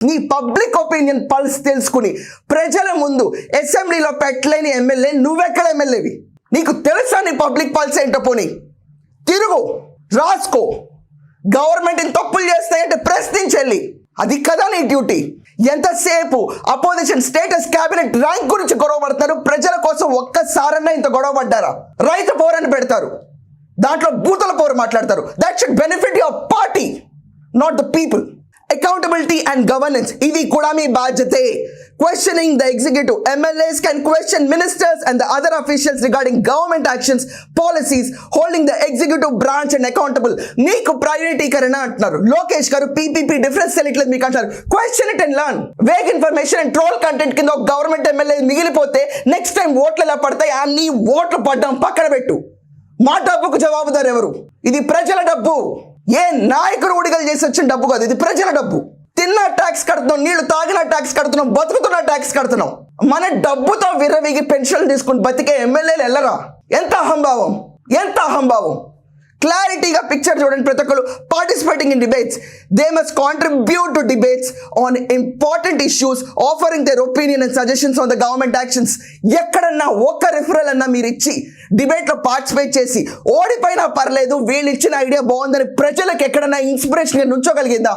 నీ public opinion pulse తెలుసుకుని ప్రజల ముందు అసెంబ్లీలో పెట్టలేని ఎమ్మెల్యే నువ్వెక్కడ ఎమ్మెల్యేవి? నీకు తెలుసా నీ పబ్లిక్ పల్స్ ఏంటో? పోనీ తిరుగు, రాసుకో. గవర్నమెంట్ తప్పులు చేస్తాయంటే ప్రశ్నించెళ్ళి, అది కదా నీ డ్యూటీ. ఎంతసేపు అపోజిషన్ స్టేటస్ క్యాబినెట్ ర్యాంక్ గురించి గొడవ పడతారు, ప్రజల కోసం ఒక్కసారన్నా ఇంత గొడవ పడ్డారా? రైతు పోరని పెడతారు, దాంట్లో బూతుల పోరు మాట్లాడతారు. That should benefit your party, not the people. Accountability and governance, ఇవి కూడా మీ బాధ్యతే. Questioning the executive. MLAs can question ministers and the other officials regarding government actions, policies, holding the executive branch and accountable. నీకు ప్రైవేటీకరణ అంటున్నారు. లోకేష్ గారు PPP difference తెలియట్లేదు మీకు అంటారు. Question it and learn. Vague information and troll content కింద ఒక government MLA మిగిలిపోతే నెక్స్ట్ టైం ఓట్లు ఎలా పడతాయి? అన్ని ఓట్లు పడ్డం పక్కన పెట్టు. మా డబ్బుకు జవాబుదారు ఎవరు? ఇది ప్రజల డబ్బు. ఏ నాయకుడు ఉడిగలు చేసి వచ్చిన డబ్బు కాదు, ఇది ప్రజల డబ్బు. తిన్న ట్యాక్స్ కడుతున్నాం, నీళ్లు తాగిన ట్యాక్స్ కడుతున్నాం, బతుకుతున్న ట్యాక్స్ కడుతున్నాం. మన డబ్బుతో విర్రవీగి పెన్షన్లు తీసుకుని బతికే ఎమ్మెల్యేలు వెళ్ళరా? ఎంత అహంభావం, ఎంత అహంభావం. క్లారిటీగా పిక్చర్ చూడండి. ప్రతి ఒక్కరు participating in debates, they must contribute to debates on important issues, offering their opinion and suggestions on the government actions. ఎక్కడన్నా ఒక్క రిఫరల్ అన్నా మీరు ఇచ్చి డిబేట్లో పార్టిసిపేట్ చేసి ఓడిపోయినా పర్లేదు, వీళ్ళు ఇచ్చిన ఐడియా బాగుందని ప్రజలకు ఎక్కడన్నా ఇన్స్పిరేషన్గా నుంచోగలిగిందా?